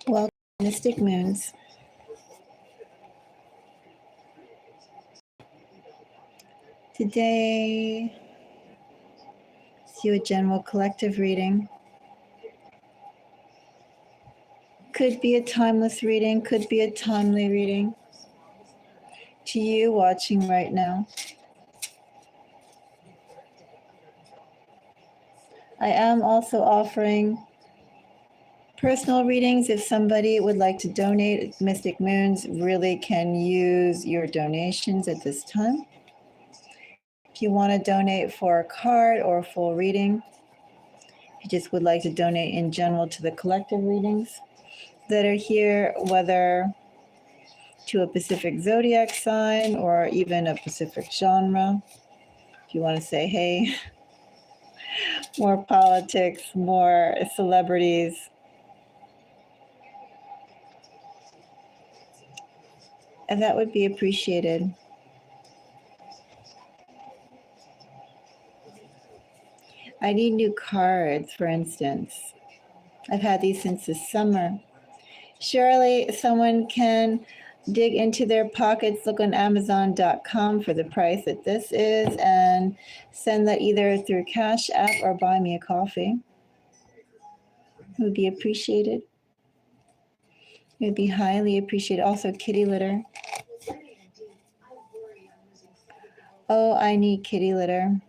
Welcome, Mystic Moons. Today, let's do a general collective reading. Could be a timeless reading, could be a timely reading. To you watching right now, I am also offering personal readings. If somebody would like to donate, Mystic Moons really can use your donations at this time. If you want to donate for a card or a full reading, if you just would like to donate in general to the collective readings that are here, whether to a specific zodiac sign or even a specific genre. If you want to say, hey, more politics, more celebrities. And that would be appreciated. I need new cards, for instance. I've had these since the summer. Surely someone can dig into their pockets, look on Amazon.com for the price that this is, and send that either through Cash App or buy me a coffee. It would be appreciated. It would be highly appreciated. Also, kitty litter. Oh, I need kitty litter.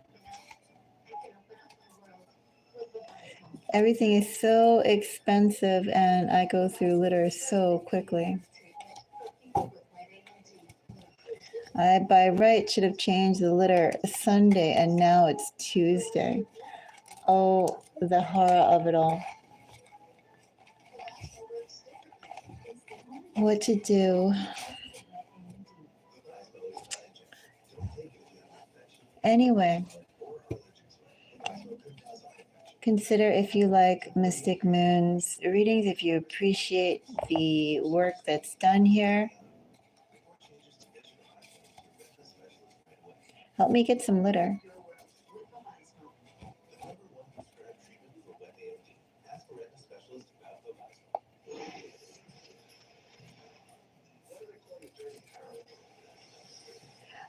Everything is so expensive, and I go through litter so quickly. I, by right, should have changed the litter Sunday, and now it's Tuesday. Oh, the horror of it all. What to do? Anyway, consider if you like Mystic Moon's readings, if you appreciate the work that's done here. Help me get some litter.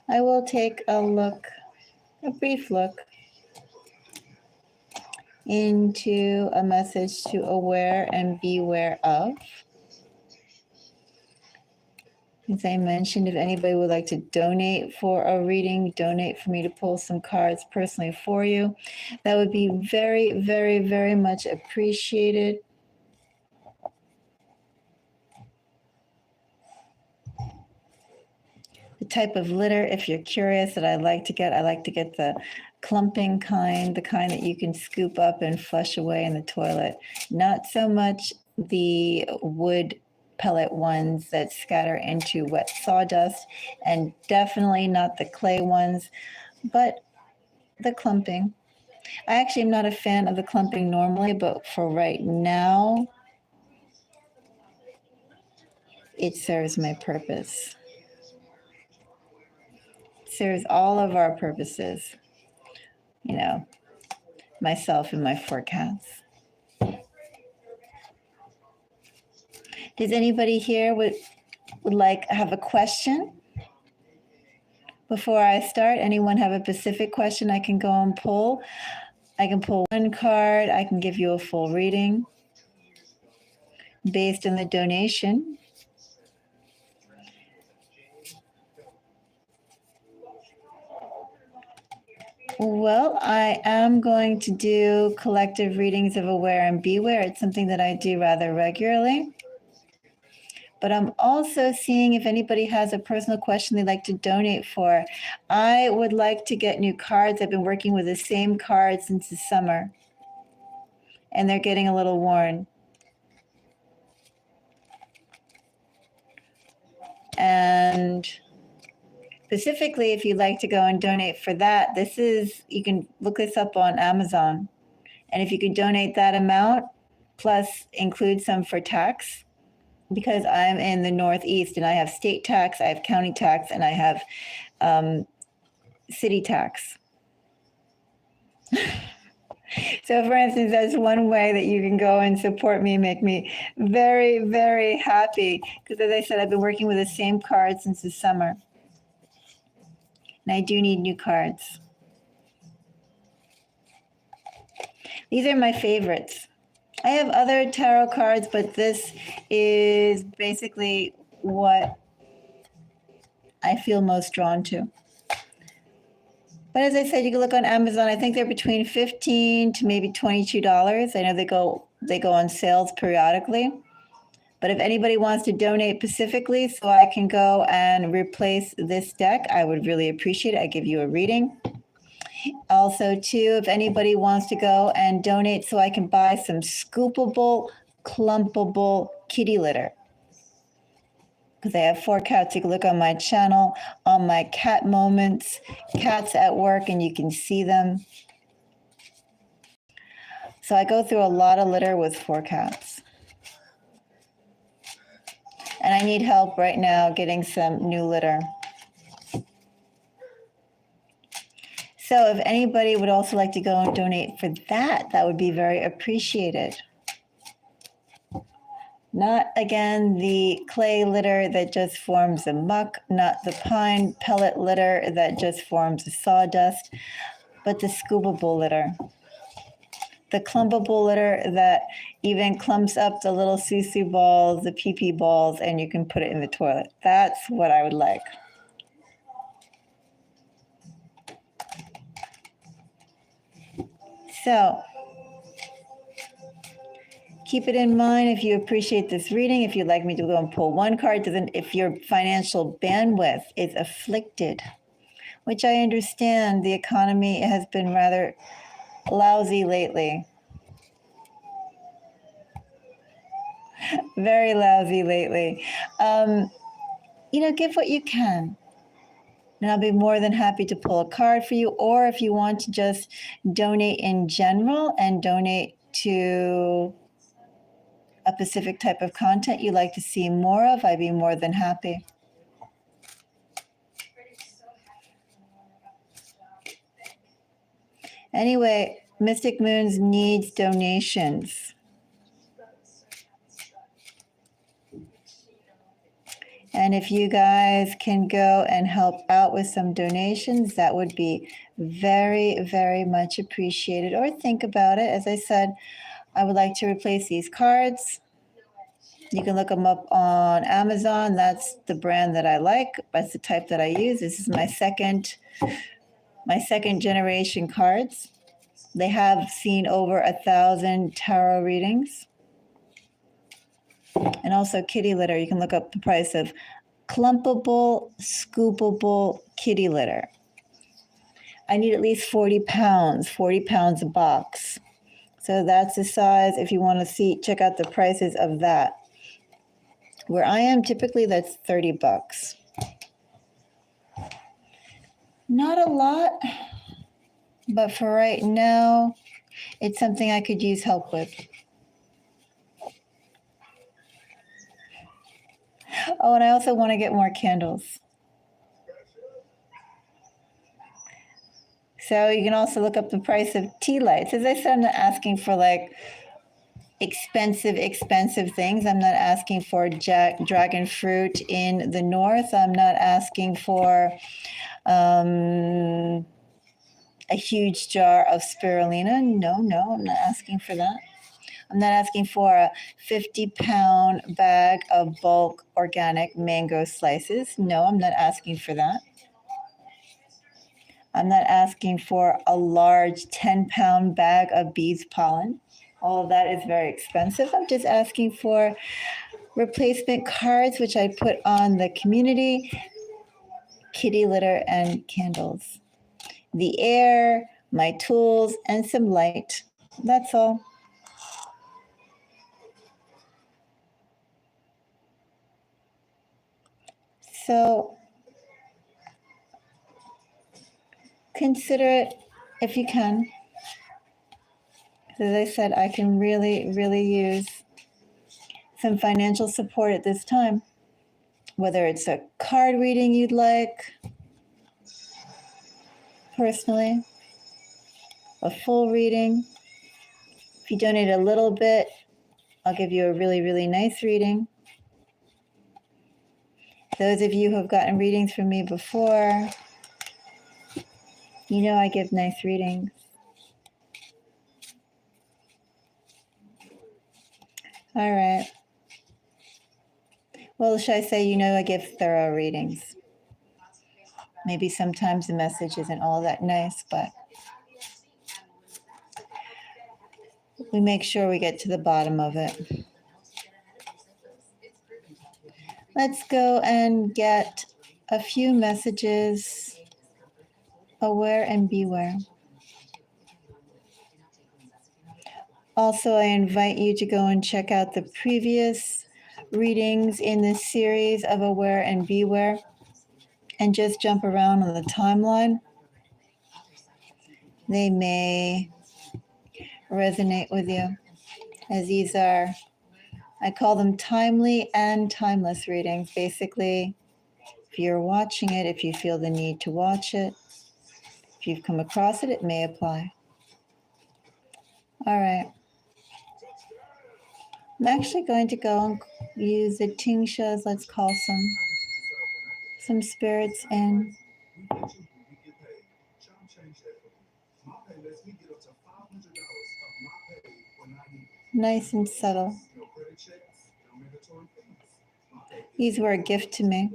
I will take a look, a brief look, into a message to aware and beware of. As I mentioned, if anybody would like to donate for a reading, donate for me to pull some cards personally for you, that would be very, very, very much appreciated. The type of litter, if you're curious, that I like to get the clumping kind, the kind that you can scoop up and flush away in the toilet. Not so much the wood pellet ones that scatter into wet sawdust, and definitely not the clay ones, but the clumping. I actually am not a fan of the clumping normally, but for right now, it serves my purpose. It serves all of our purposes, you know, myself and my four cats. Does anybody here would like have a question before I start? Anyone have a specific question I can go and pull? I can pull one card. I can give you a full reading based on the donation. Well, I am going to do collective readings of Aware and Beware. It's something that I do rather regularly. But I'm also seeing if anybody has a personal question they'd like to donate for. I would like to get new cards. I've been working with the same cards since the summer, and they're getting a little worn. And specifically, if you'd like to go and donate for that, you can look this up on Amazon. And if you could donate that amount, plus include some for tax, because I'm in the Northeast and I have state tax, I have county tax, and I have city tax. So, for instance, that's one way that you can go and support me, make me very, very happy. Because, as I said, I've been working with the same cards since the summer. And I do need new cards. These are my favorites. I have other tarot cards, but this is basically what I feel most drawn to. But as I said, you can look on Amazon. I think they're between $15 to maybe $22. I know they go on sales periodically. But if anybody wants to donate specifically so I can go and replace this deck, I would really appreciate it. I give you a reading. Also, too, if anybody wants to go and donate so I can buy some scoopable, clumpable kitty litter. Because I have 4 cats. You can look on my channel, on my cat moments, cats at work, and you can see them. So I go through a lot of litter with 4 cats. And I need help right now getting some new litter. So if anybody would also like to go and donate for that, that would be very appreciated. Not, again, the clay litter that just forms a muck, not the pine pellet litter that just forms a sawdust, but the scoopable litter. The clumpable litter that even clumps up the little susu balls, the pee-pee balls, and you can put it in the toilet. That's what I would like. So keep it in mind if you appreciate this reading. If you'd like me to go and pull one card, if your financial bandwidth is afflicted, which I understand the economy has been rather lousy lately. Very lousy lately. Give what you can. And I'll be more than happy to pull a card for you. Or if you want to just donate in general and donate to a specific type of content you'd like to see more of, I'd be more than happy. Anyway, Mystic Moons needs donations. And if you guys can go and help out with some donations, that would be very, very much appreciated. Or think about it. As I said, I would like to replace these cards. You can look them up on Amazon. That's the brand that I like. That's the type that I use. This is my second generation cards. They have seen over 1,000 tarot readings. And also kitty litter. You can look up the price of clumpable, scoopable kitty litter. I need at least 40 pounds a box. So that's the size. If you want to check out the prices of that. Where I am, typically that's $30. Not a lot, but for right now, it's something I could use help with. Oh, and I also want to get more candles. So you can also look up the price of tea lights. As I said, I'm not asking for like expensive things. I'm not asking for dragon fruit in the north. I'm not asking for a huge jar of spirulina. No, I'm not asking for that. I'm not asking for a 50-pound bag of bulk organic mango slices. No, I'm not asking for that. I'm not asking for a large 10-pound bag of bees pollen. All of that is very expensive. I'm just asking for replacement cards, which I put on the community, kitty litter, and candles. The air, my tools, and some light. That's all. So consider it if you can. As I said, I can really, really use some financial support at this time. Whether it's a card reading you'd like, personally, a full reading, If you donate a little bit, I'll give you a really, really nice reading. Those of you who have gotten readings from me before, you know I give nice readings. All right. Well, should I say, you know I give thorough readings. Maybe sometimes the message isn't all that nice, but we make sure we get to the bottom of it. Let's go and get a few messages. Aware and beware. Also, I invite you to go and check out the previous readings in this series of Aware and Beware and just jump around on the timeline. They may resonate with you, as these are, I call them timely and timeless readings. Basically, if you're watching it, if you feel the need to watch it, if you've come across it, it may apply. All right. I'm actually going to go and use the Tingshas. Let's call some spirits in. Nice and subtle. These were a gift to me.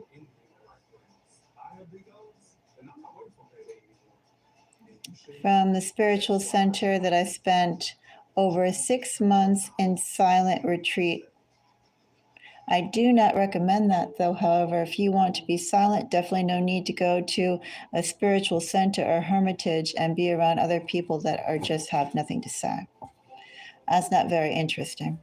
From the spiritual center that I spent over 6 months in silent retreat. I do not recommend that though. However, if you want to be silent, definitely no need to go to a spiritual center or hermitage and be around other people that are just have nothing to say. That's not very interesting.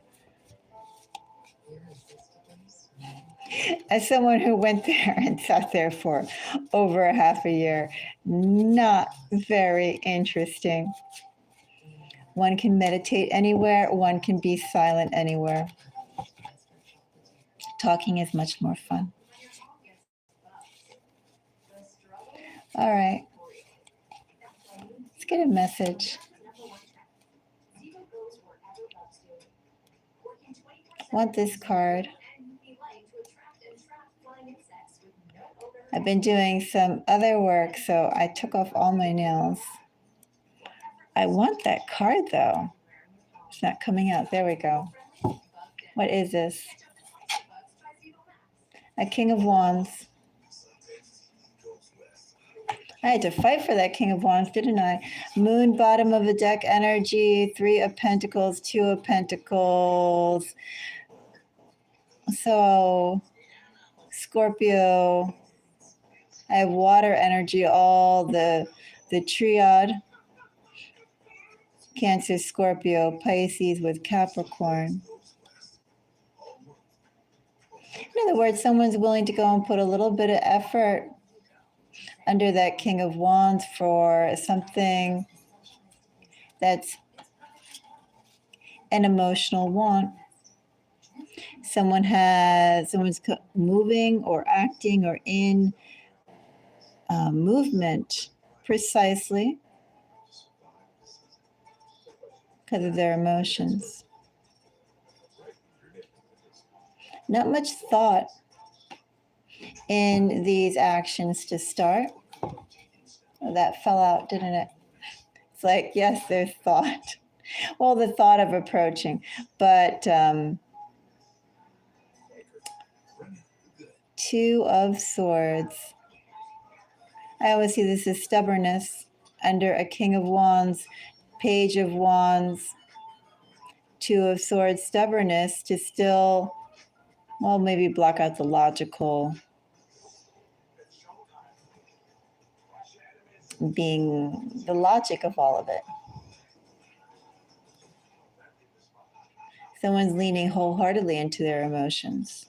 As someone who went there and sat there for over a half a year, not very interesting. One can meditate anywhere, one can be silent anywhere. Talking is much more fun. All right. Let's get a message. I want this card. I've been doing some other work, so I took off all my nails. I want that card though. It's not coming out. There we go. What is this? A King of Wands. I had to fight for that King of Wands, didn't I? Moon, bottom of the deck energy, 3 of Pentacles, 2 of Pentacles. So, Scorpio. I have water energy, all the triad. Cancer, Scorpio, Pisces with Capricorn. In other words, someone's willing to go and put a little bit of effort under that King of Wands for something that's an emotional want. Someone's moving or acting or in movement precisely because of their emotions. Not much thought in these actions to start. Oh, that fell out, didn't it? It's like, yes, there's thought. Well, the thought of approaching, but 2 of Swords. I always see this as stubbornness under a King of Wands, Page of Wands, 2 of Swords, stubbornness to still, well, maybe block out the logical, being the logic of all of it. Someone's leaning wholeheartedly into their emotions.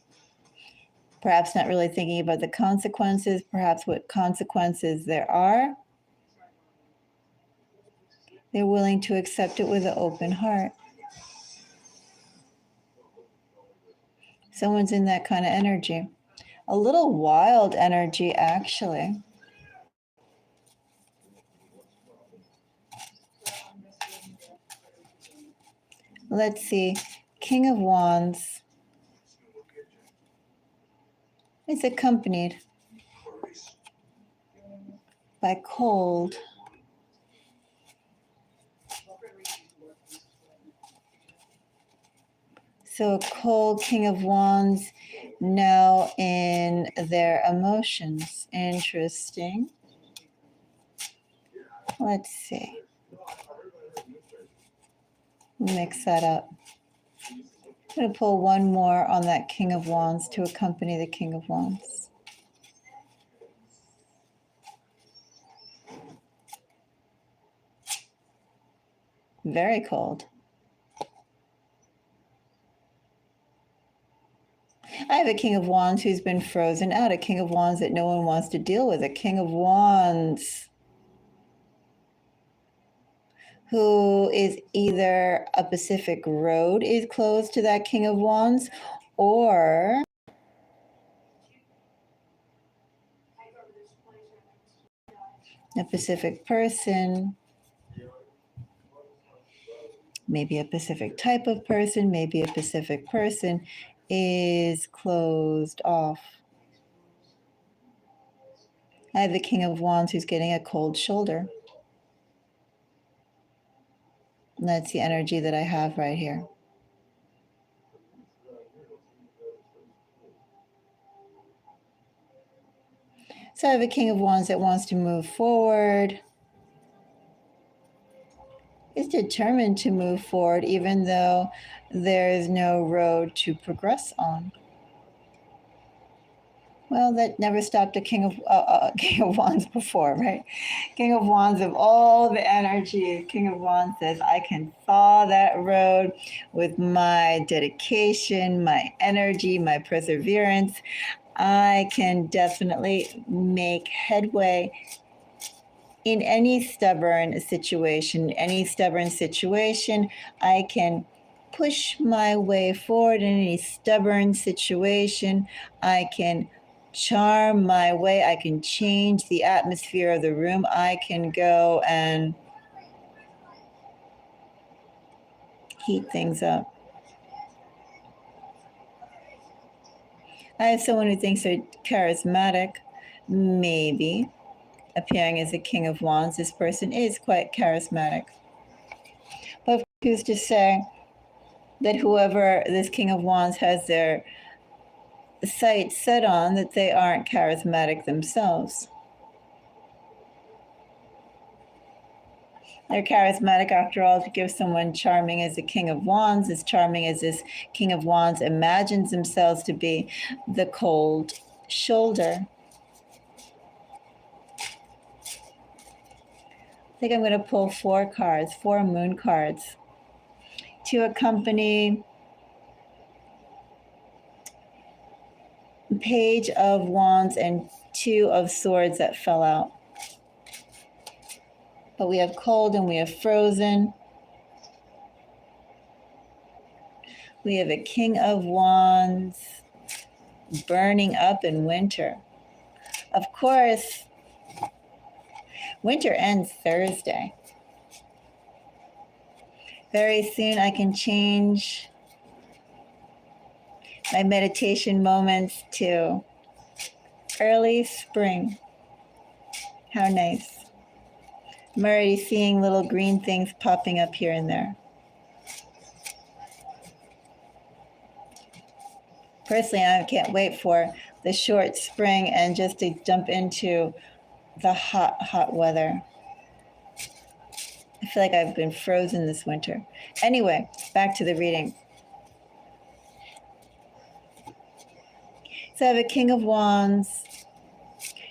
Perhaps not really thinking about the consequences, perhaps what consequences there are. They're willing to accept it with an open heart. Someone's in that kind of energy. A little wild energy, actually. Let's see. King of Wands is accompanied by cold. So a cold King of Wands now in their emotions. Interesting. Let's see. Mix that up. I'm going to pull one more on that King of Wands to accompany the King of Wands. Very cold. I have a King of Wands who's been frozen out, a King of Wands that no one wants to deal with, a King of Wands who is either a Pacific road is closed to that King of Wands, or a Pacific person, maybe a Pacific type of person, maybe a Pacific person is closed off. I have the King of Wands who's getting a cold shoulder. And that's the energy that I have right here. So I have a King of Wands that wants to move forward, is determined to move forward even though there is no road to progress on. Well, that never stopped a King of Wands before, right? King of Wands of all the energy. King of Wands says, I can thaw that road with my dedication, my energy, my perseverance. I can definitely make headway in any stubborn situation. I can push my way forward in any stubborn situation. I can charm my way. I can change the atmosphere of the room. I can go and heat things up. I have someone who thinks they're charismatic, maybe appearing as a King of Wands. This person is quite charismatic. But who's to say that whoever this King of Wands has their sights set on, that they aren't charismatic themselves? They're charismatic, after all, to give someone charming as a King of Wands, as charming as this King of Wands imagines themselves to be, the cold shoulder. I think I'm going to pull 4 cards, 4 moon cards, to accompany Page of Wands and 2 of Swords that fell out. But we have cold and we have frozen. We have a King of Wands burning up in winter. Of course, winter ends Thursday. Very soon I can change my meditation moments to early spring. How nice. I'm already seeing little green things popping up here and there. Personally, I can't wait for the short spring and just to jump into the hot, hot weather. I feel like I've been frozen this winter. Anyway, back to the reading. So I have a King of Wands.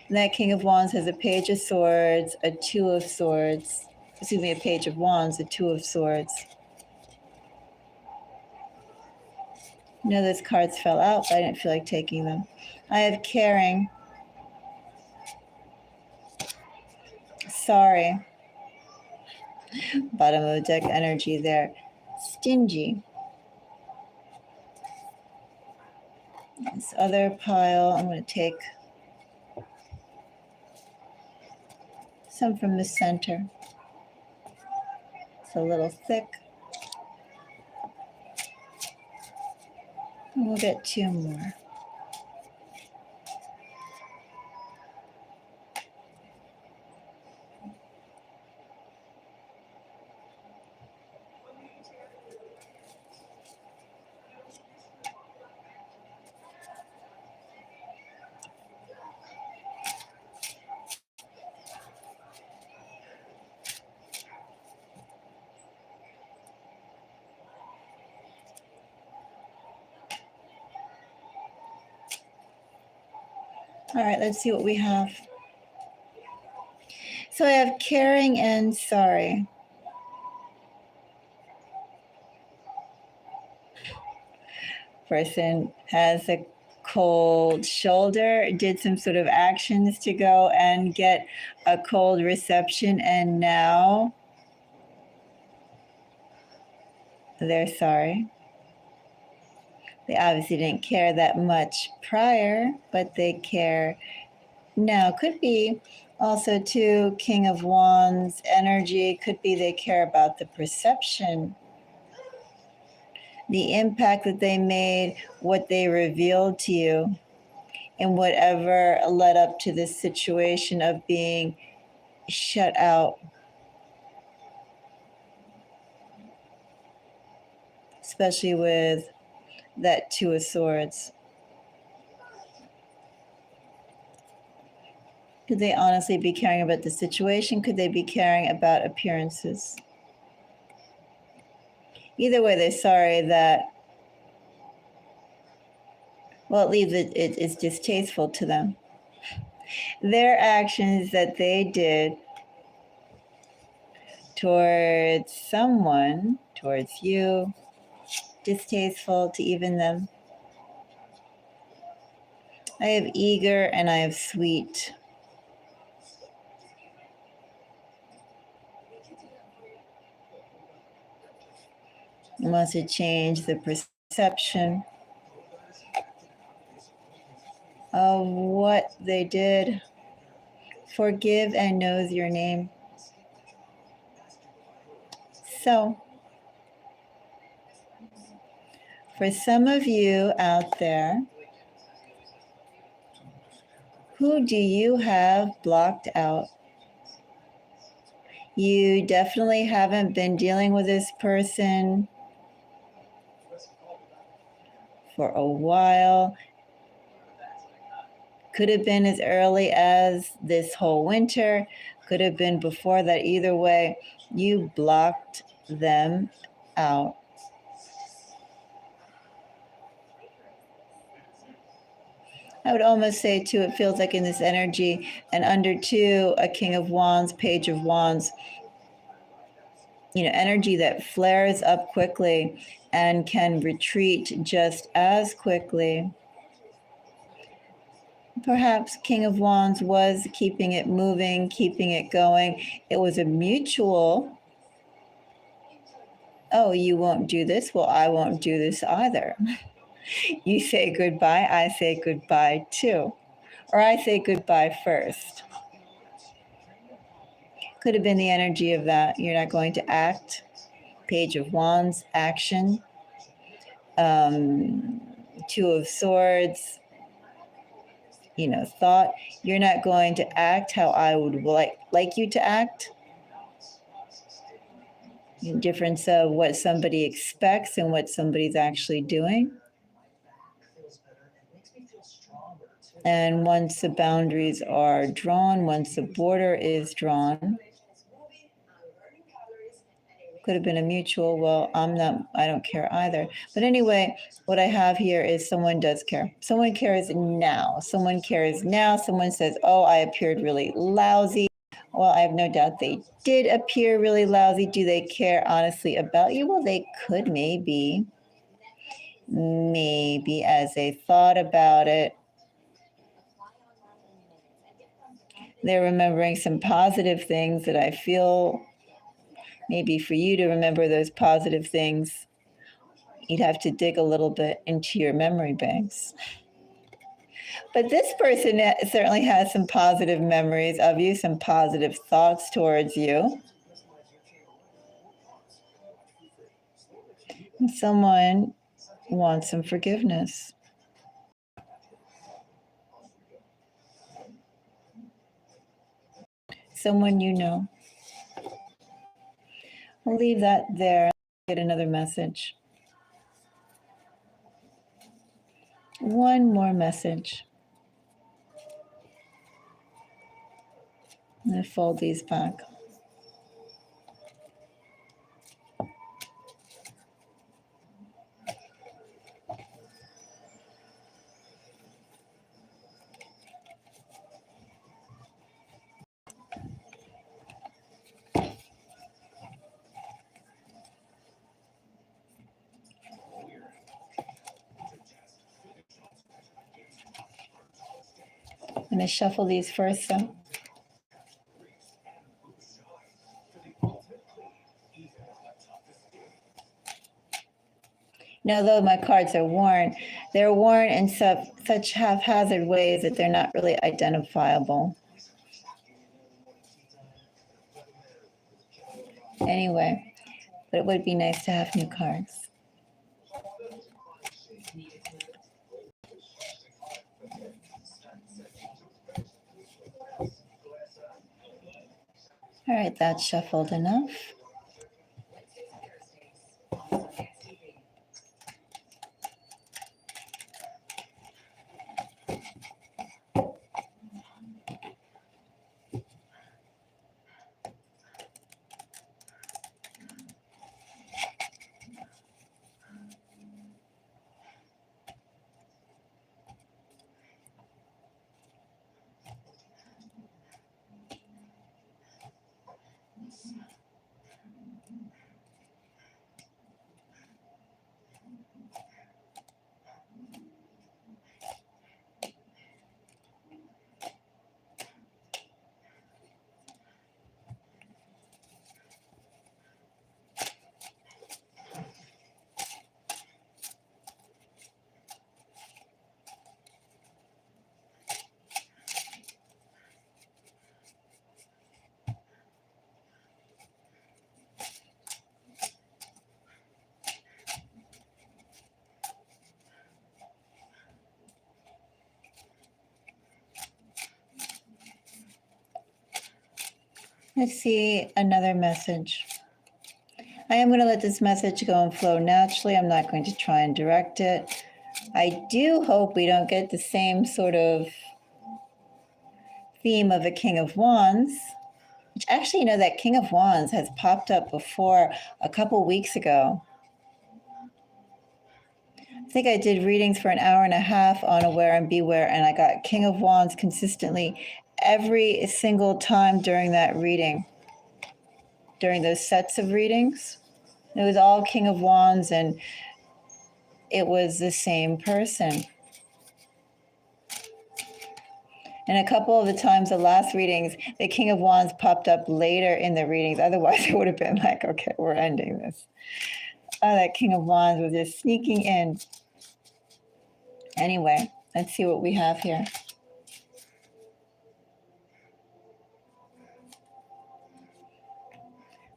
And that King of Wands has a Page of Swords, a 2 of Swords. Excuse me, a Page of Wands, a 2 of Swords. I know those cards fell out, but I didn't feel like taking them. I have Caring. Sorry. Bottom of the deck energy there. Stingy. This other pile, I'm going to take some from the center. It's a little thick. We'll get two more. All right, let's see what we have. So I have caring and sorry. Person has a cold shoulder, did some sort of actions to go and get a cold reception, and now they're sorry. They obviously didn't care that much prior, but they care now. Could be also too King of Wands energy. Could be they care about the perception, the impact that they made, what they revealed to you, and whatever led up to this situation of being shut out. Especially with that Two of Swords. Could they honestly be caring about the situation? Could they be caring about appearances? Either way, they're sorry that, well, at least it's distasteful to them. Their actions that they did towards someone, towards you, distasteful to even them. I have eager and I have sweet. It wants to change the perception of what they did. Forgive and knows your name. So, for some of you out there, who do you have blocked out? You definitely haven't been dealing with this person for a while. Could have been as early as this whole winter, could have been before that. Either way, you blocked them out. I would almost say too, it feels like in this energy, and under two, a King of Wands, Page of Wands, energy that flares up quickly and can retreat just as quickly. Perhaps King of Wands was keeping it moving, keeping it going. It was a mutual, oh, you won't do this? Well, I won't do this either. You say goodbye, I say goodbye too. Or I say goodbye first. Could have been the energy of that. You're not going to act. Page of Wands, action. Two of Swords, thought. You're not going to act how I would like you to act. The difference of what somebody expects and what somebody's actually doing. And once the boundaries are drawn, once the border is drawn, could have been a mutual, well, I don't care either. But anyway, what I have here is someone does care. Someone cares now. Someone cares now. Someone says, oh, I appeared really lousy. Well, I have no doubt they did appear really lousy. Do they care honestly about you? Well, they could maybe as they thought about it, they're remembering some positive things that I feel maybe for you to remember those positive things, you'd have to dig a little bit into your memory banks. But this person certainly has some positive memories of you, some positive thoughts towards you. Someone want some forgiveness. Someone you know. I'll leave that there. Get another message. One more message. I'm going to fold these back. I'm going to shuffle these first, though. Now, though my cards are worn, they're worn in such haphazard ways that they're not really identifiable. Anyway, but it would be nice to have new cards. All right, that's shuffled enough. Let's see another message. I am going to let this message go and flow naturally. I'm not going to try and direct it. I do hope we don't get the same sort of theme of a King of Wands, which actually, that King of Wands has popped up before a couple weeks ago. I think I did readings for an hour and a half on Aware and Beware, and I got King of Wands consistently every single time during that reading, during those sets of readings. It was all King of Wands, and it was the same person. And a couple of the times, the last readings, the King of Wands popped up later in the readings. Otherwise, it would have been like, okay, we're ending this. Oh, that King of Wands was just sneaking in. Anyway, let's see what we have here.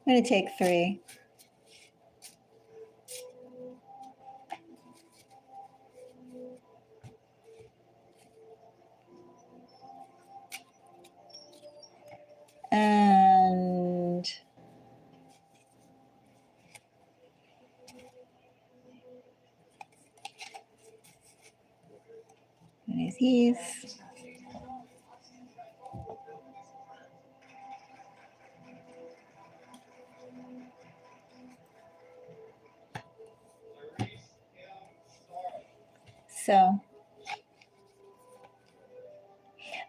I'm going to take 3. And these. So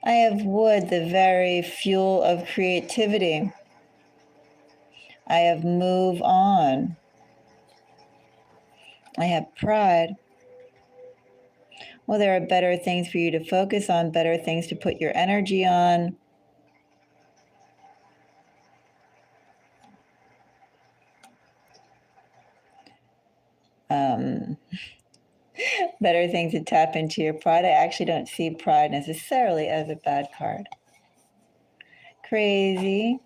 I have wood, the very fuel of creativity. I have move on. I have pride. Well, there are better things for you to focus on, better things to put your energy on. Better things to tap into your pride. I actually don't see pride necessarily as a bad card. Crazy.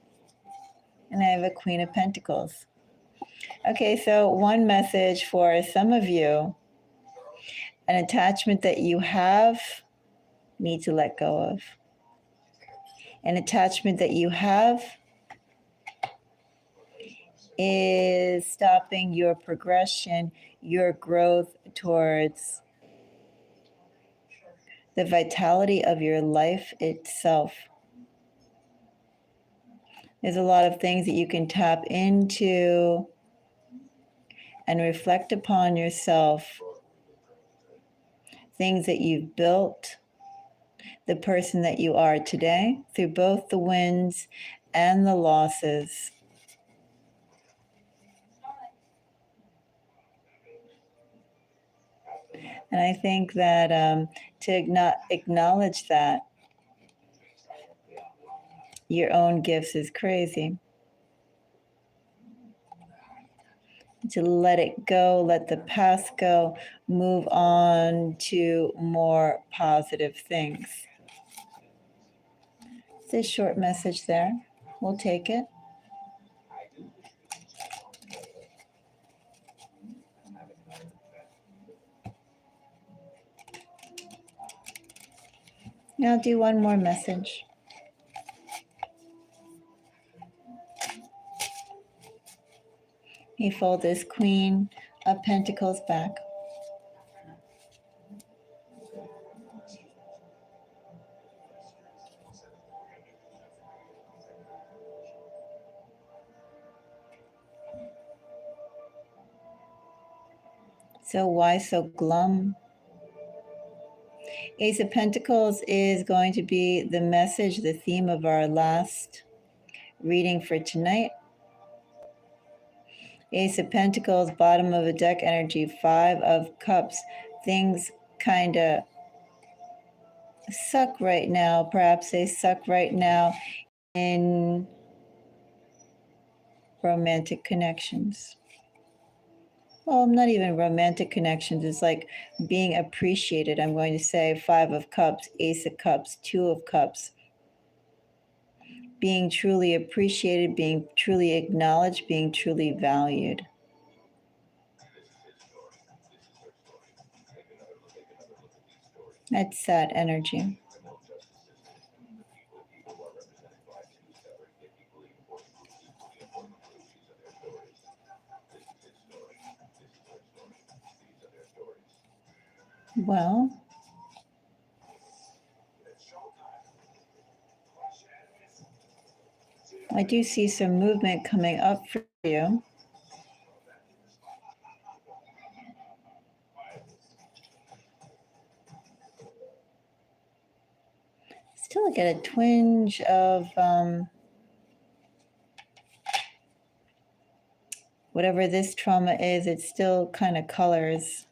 And I have a Queen of Pentacles. Okay, so one message for some of you An attachment that you have, need to let go of. An attachment that you have is stopping your progression, your growth towards the vitality of your life itself. There's a lot of things that you can tap into and reflect upon yourself. Things that you've built, the person that you are today, through both the wins and the losses. And I think that to acknowledge that your own gifts is crazy. To let it go, let the past go, move on to more positive things. It's a short message there. We'll take it. Now I'll do one more message. He fold this Queen of Pentacles back. So why so glum? Ace of Pentacles is going to be the message, the theme of our last reading for tonight. Ace of Pentacles, bottom of the deck energy, 5 of Cups. Things kind of suck right now. Perhaps they suck right now in romantic connections. Well, not even romantic connections. It's like being appreciated. I'm going to say 5 of Cups, Ace of Cups, 2 of Cups. Being truly appreciated, being truly acknowledged, being truly valued. That's sad energy. Well, I do see some movement coming up for you. Still get a twinge of whatever this trauma is, it still kind of colors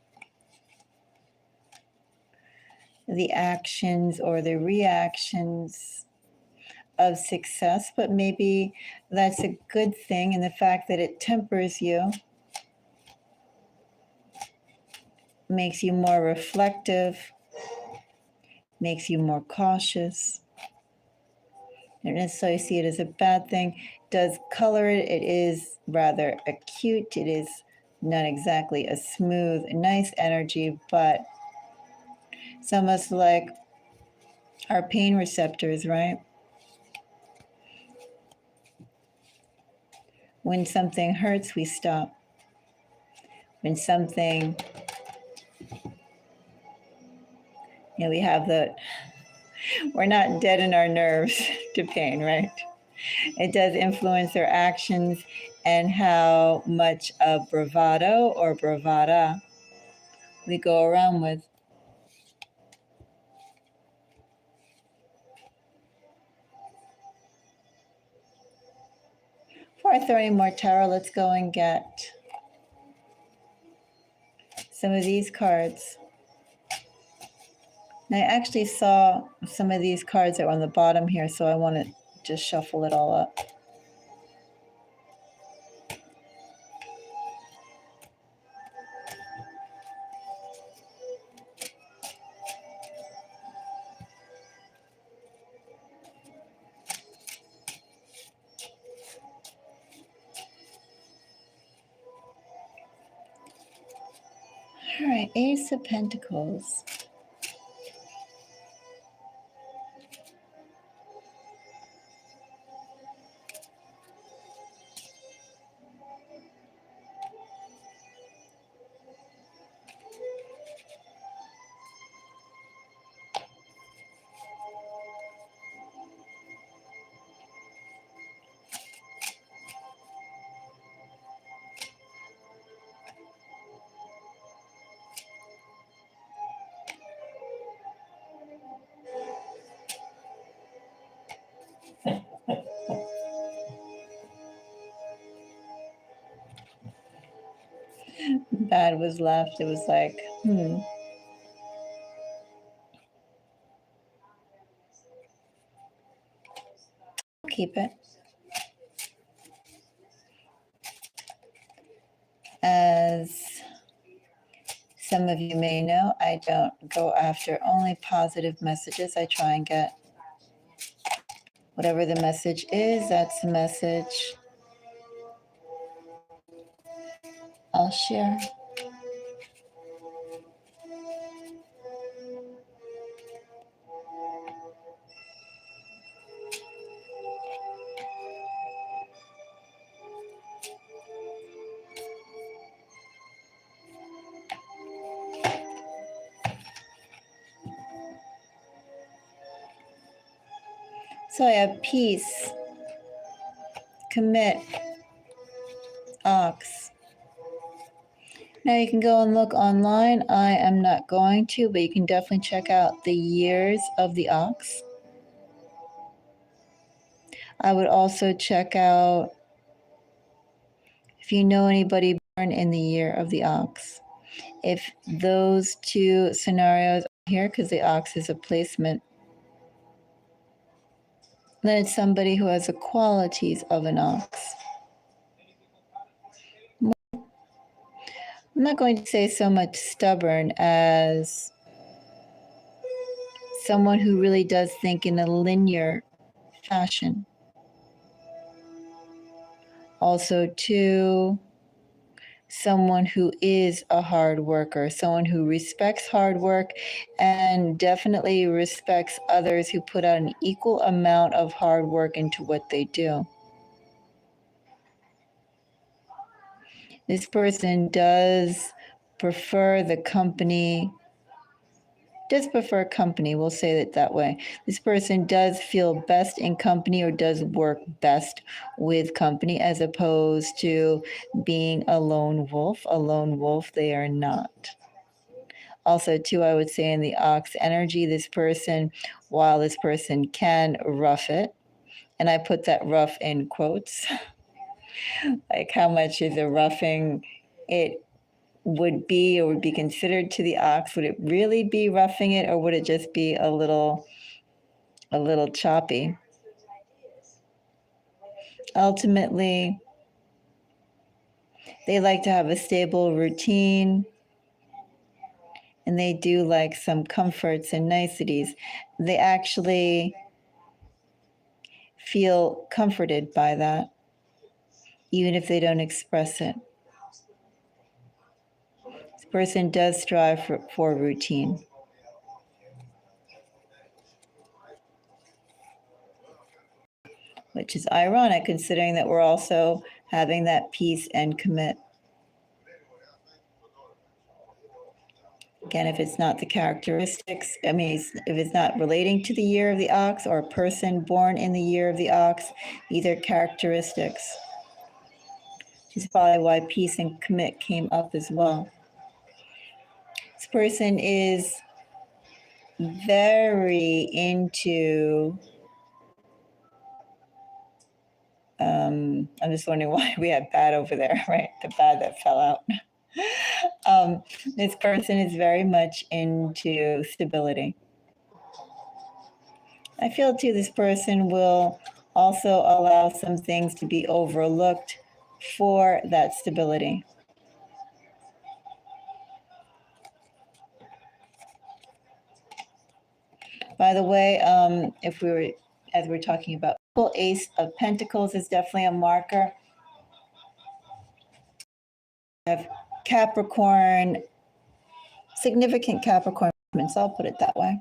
the actions or the reactions of success, but maybe that's a good thing in the fact that it tempers you, makes you more reflective, makes you more cautious. I don't necessarily see it as a bad thing. Does color it, it is rather acute. It is not exactly a smooth, nice energy, but it's almost like our pain receptors, right? When something hurts, we stop. When something, we have we're not dead in our nerves to pain, right? It does influence our actions and how much of bravado or bravada we go around with. Before I throw any more tarot, let's go and get some of these cards. And I actually saw some of these cards that were on the bottom here, so I want to just shuffle it all up. All right, Ace of Pentacles. Bad was left. It was like, keep it. As some of you may know, I don't go after only positive messages. I try and get whatever the message is, that's the message I'll share. So I have peace, commit, ox. Now you can go and look online. I am not going to, but you can definitely check out the years of the ox. I would also check out if you know anybody born in the year of the ox. If those two scenarios are here, because the ox is a placement, then it's somebody who has the qualities of an ox. I'm not going to say so much stubborn as someone who really does think in a linear fashion. Also, too, someone who is a hard worker, someone who respects hard work and definitely respects others who put out an equal amount of hard work into what they do. This person does prefer the company, we'll say it that way. This person does feel best in company or does work best with company as opposed to being a lone wolf. A lone wolf, they are not. Also, too, I would say in the ox energy, this person, while this person can rough it, and I put that rough in quotes, like how much is a roughing it would be or would be considered to the ox? Would it really be roughing it or would it just be a little choppy? Ultimately, they like to have a stable routine and they do like some comforts and niceties. They actually feel comforted by that, even if they don't express it. This person does strive for routine. Which is ironic considering that we're also having that peace and commit. Again, if it's not the characteristics, if it's not relating to the year of the ox or a person born in the year of the ox, either characteristics. Which is probably why peace and commit came up as well. This person is very into, I'm just wondering why we had bad over there, right? The bad that fell out. This person is very much into stability. I feel too this person will also allow some things to be overlooked for that stability. By the way, as we're talking about, Ace of Pentacles is definitely a marker. I have Capricorn significant Capricorn placements, I'll put it that way.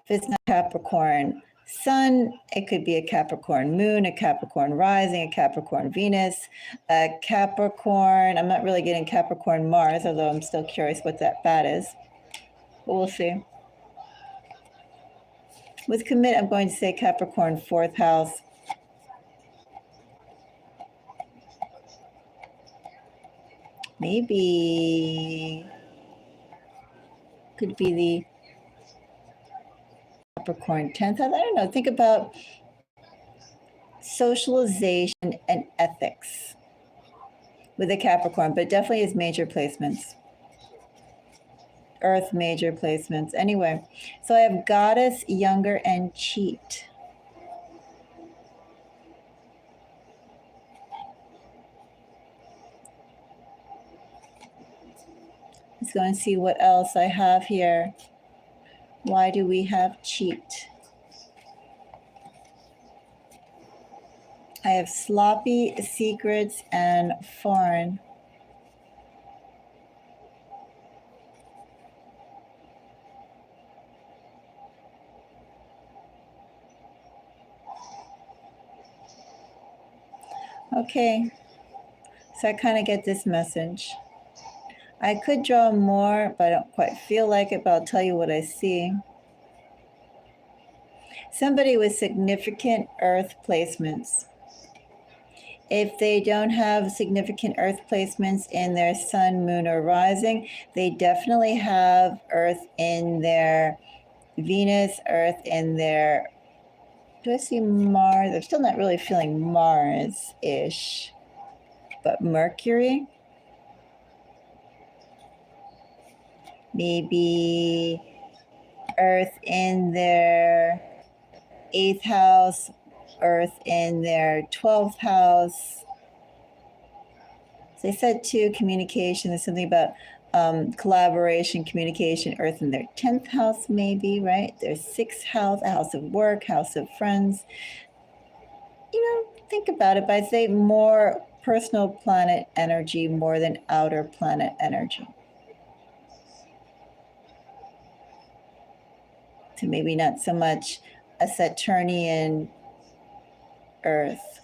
If it's not Capricorn Sun, it could be a Capricorn Moon, a Capricorn Rising, a Capricorn Venus, a Capricorn. I'm not really getting Capricorn Mars, although I'm still curious what that is. But we'll see. With commit, I'm going to say Capricorn 4th house. Maybe could be the Capricorn 10th house. I don't know. Think about socialization and ethics with a Capricorn, but definitely is major placements. Earth major placements. Anyway, so I have Goddess, Younger, and Cheat. Let's go and see what else I have here. Why do we have Cheat? I have Sloppy, Secrets, and Foreign. Okay, so I kind of get this message. I could draw more, but I don't quite feel like it, but I'll tell you what I see. Somebody with significant Earth placements. If they don't have significant Earth placements in their Sun, Moon, or Rising, they definitely have Earth in their Venus, Earth in their, do I see Mars? I'm still not really feeling Mars-ish, but Mercury. Maybe Earth in their 8th house, Earth in their 12th house. So I said too, communication. There's something about collaboration, communication, Earth in their 10th house, maybe, right? Their 6th house, a house of work, house of friends. You know, think about it, but I'd say more personal planet energy more than outer planet energy. So maybe not so much a Saturnian Earth,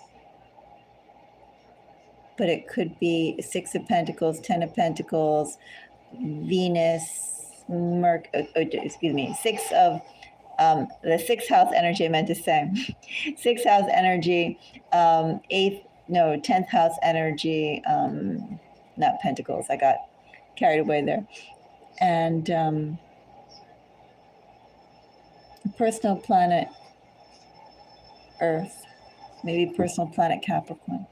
but it could be 6 of Pentacles, 10 of Pentacles, Venus, excuse me, 6 of the 6th house energy, I meant to say. 6th house energy, 10th house energy, not Pentacles, I got carried away there. And personal planet Earth, maybe personal planet Capricorn.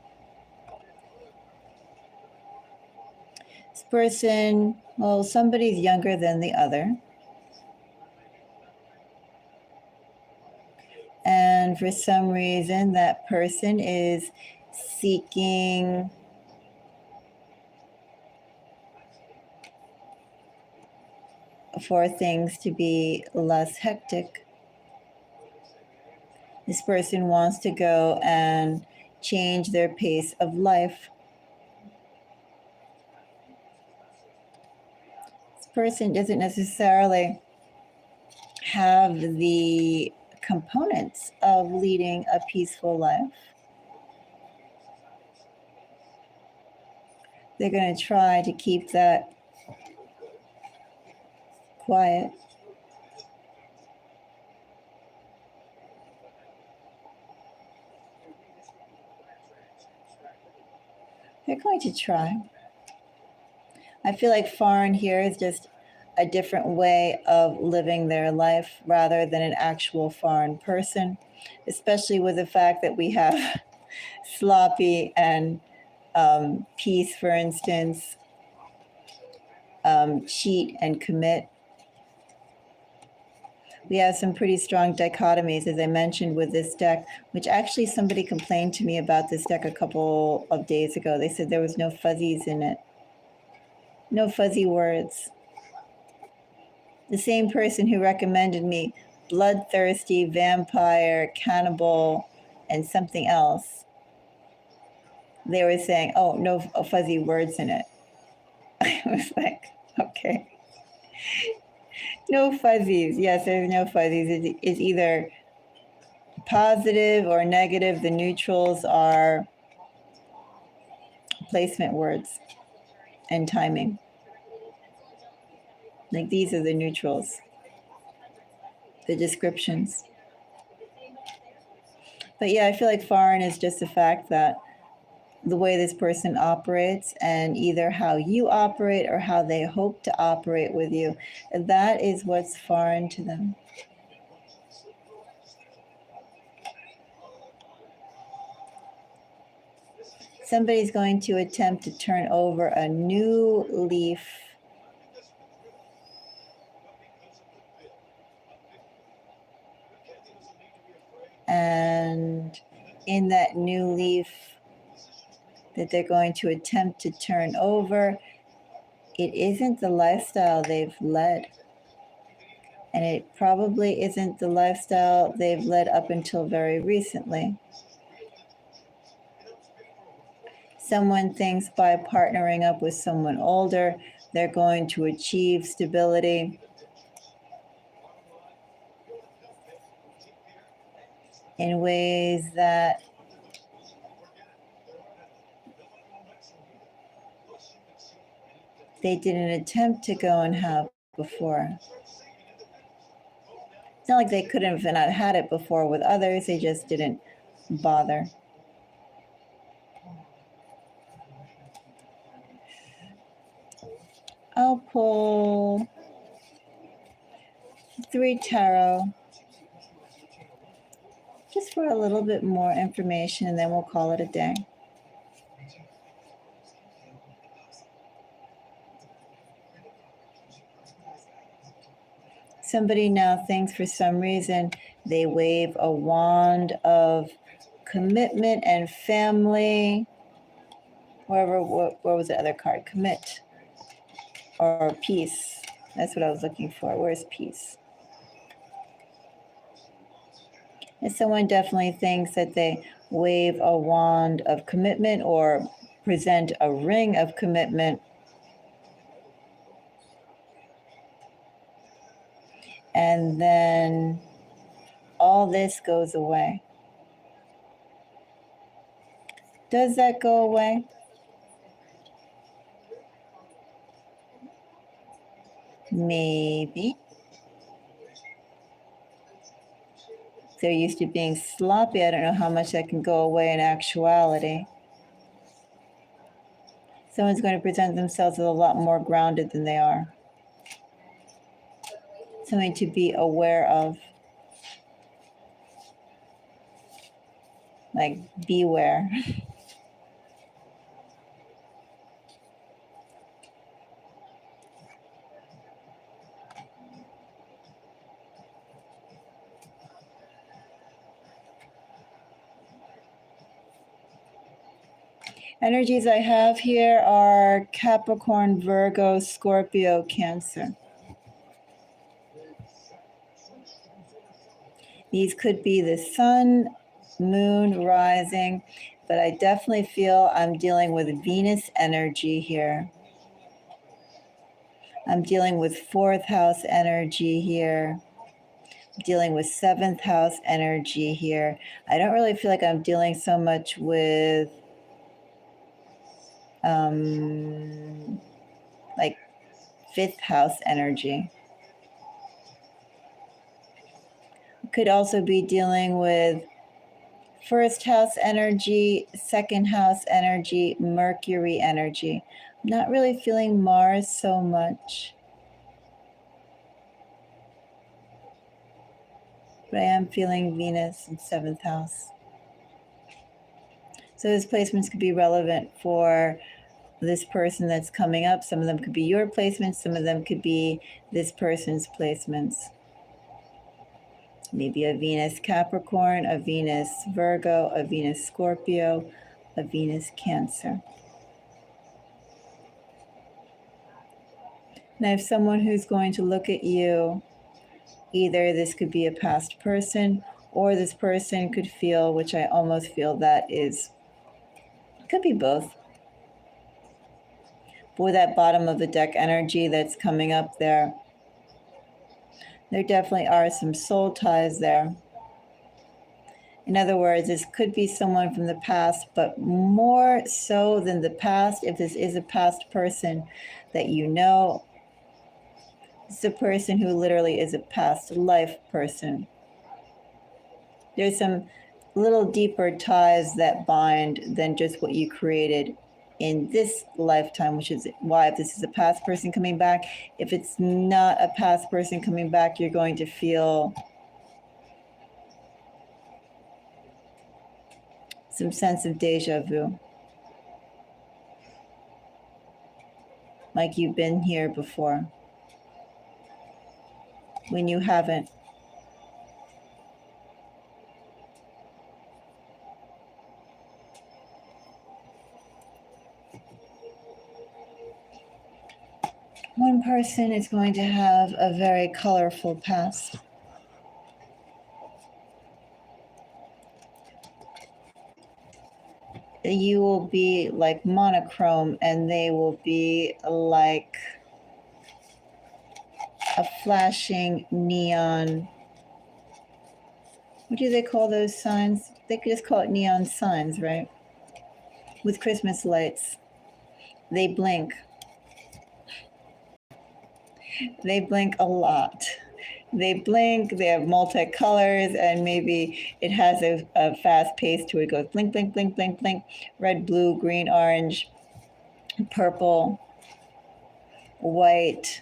This person, well, somebody's younger than the other. And for some reason, that person is seeking for things to be less hectic. This person wants to go and change their pace of life. This person doesn't necessarily have the components of leading a peaceful life. They're going to try to keep that quiet. They're going to try. I feel like foreign here is just a different way of living their life rather than an actual foreign person, especially with the fact that we have sloppy and peace, for instance, cheat and commit. We have some pretty strong dichotomies, as I mentioned, with this deck, which actually somebody complained to me about this deck a couple of days ago. They said there was no fuzzies in it. No fuzzy words. The same person who recommended me bloodthirsty, vampire, cannibal, and something else, they were saying, oh, no fuzzy words in it. I was like, okay. No fuzzies. Yes, there's no fuzzies. It's either positive or negative. The neutrals are placement words and timing. Like these are the neutrals, the descriptions. But yeah, I feel like foreign is just the fact that the way this person operates and either how you operate or how they hope to operate with you, that is what's foreign to them. Somebody's going to attempt to turn over a new leaf. And in that new leaf that they're going to attempt to turn over, it isn't the lifestyle they've led. And it probably isn't the lifestyle they've led up until very recently. Someone thinks by partnering up with someone older, they're going to achieve stability. In ways that they didn't attempt to go and have before. It's not like they couldn't have not had it before with others, they just didn't bother. I'll pull 3 tarot just for a little bit more information, and then we'll call it a day. Somebody now thinks for some reason they wave a wand of commitment and family. Where was the other card? Commit or peace. That's what I was looking for. Where's peace? And someone definitely thinks that they wave a wand of commitment or present a ring of commitment. And then all this goes away. Does that go away? Maybe. They're used to being sloppy. I don't know how much that can go away in actuality. Someone's going to present themselves as a lot more grounded than they are. Something to be aware of. Like, beware. Energies I have here are Capricorn, Virgo, Scorpio, Cancer. These could be the sun, moon, rising, but I definitely feel I'm dealing with Venus energy here. I'm dealing with 4th house energy here. I'm dealing with 7th house energy here. I don't really feel like I'm dealing so much with like 5th house energy. Could also be dealing with 1st house energy, 2nd house energy, Mercury energy. I'm not really feeling Mars so much, but I am feeling Venus in 7th house. So those placements could be relevant for this person that's coming up. Some of them could be your placements. Some of them could be this person's placements. Maybe a Venus Capricorn, a Venus Virgo, a Venus Scorpio, a Venus Cancer. And I have someone who's going to look at you. Either this could be a past person, or this person could feel, which I almost feel that is, could be both. with that bottom of the deck energy that's coming up there. There definitely are some soul ties there. In other words, this could be someone from the past, but more so than the past, if this is a past person that you know, it's a person who literally is a past life person. There's some little deeper ties that bind than just what you created in this lifetime, which is why if this is a past person coming back, if it's not a past person coming back, you're going to feel some sense of deja vu. Like you've been here before, when you haven't. One person is going to have a very colorful past. You will be like monochrome, and they will be like a flashing neon. What do they call those signs? They could just call it neon signs, right? With Christmas lights. They blink. They blink a lot. They blink, they have multicolors, and maybe it has a fast pace to it. It goes blink, blink, blink, blink, blink, red, blue, green, orange, purple, white,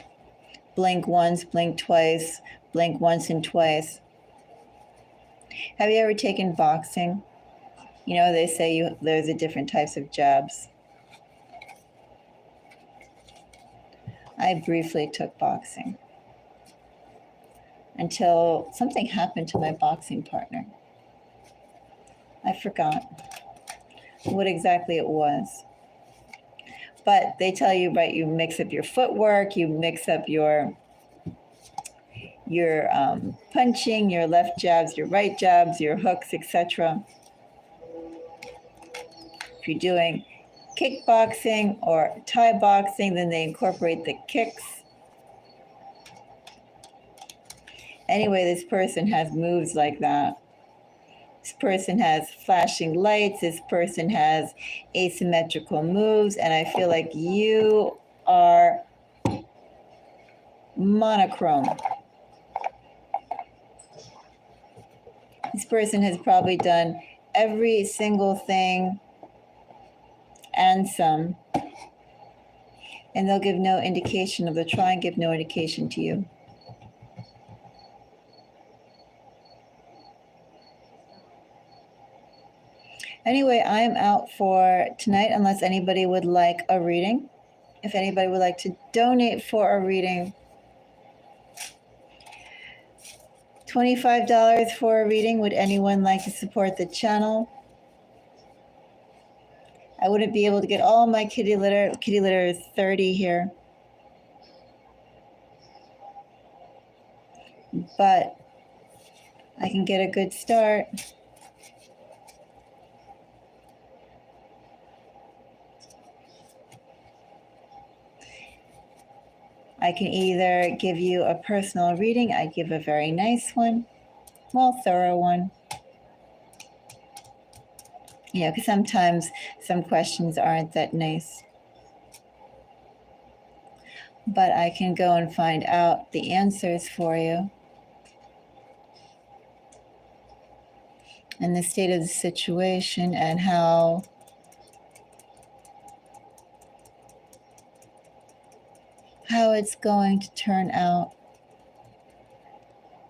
blink once, blink twice, blink once and twice. Have you ever taken boxing? You know, they say there's a different types of jabs. I briefly took boxing until something happened to my boxing partner. I forgot what exactly it was. But they tell you, right, you mix up your footwork, you mix up your punching, your left jabs, your right jabs, your hooks, etc. If you're doing kickboxing or Thai boxing, then they incorporate the kicks. Anyway, this person has moves like that. This person has flashing lights. This person has asymmetrical moves. And I feel like you are monochrome. This person has probably done every single thing and some, and they'll give no indication, they'll try and give no indication to you. Anyway, I'm out for tonight unless anybody would like a reading. If anybody would like to donate for a reading, $25 for a reading. Would anyone like to support the channel? I wouldn't be able to get all my kitty litter. Kitty litter is 30 here. But I can get a good start. I can either give you a personal reading. I give a very nice one, well, thorough one. You know, because sometimes some questions aren't that nice. But I can go and find out the answers for you. And the state of the situation and how it's going to turn out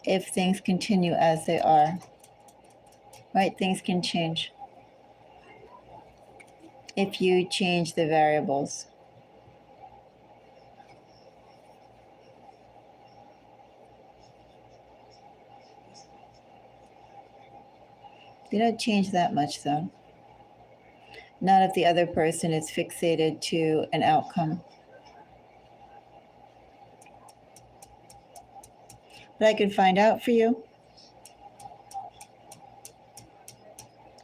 if things continue as they are. Right? Things can change if you change the variables. They don't change that much, though. Not if the other person is fixated to an outcome. But I can find out for you.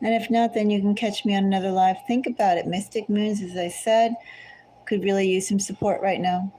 And if not, then you can catch me on another live. Think about it. Mystic Moons, as I said, could really use some support right now.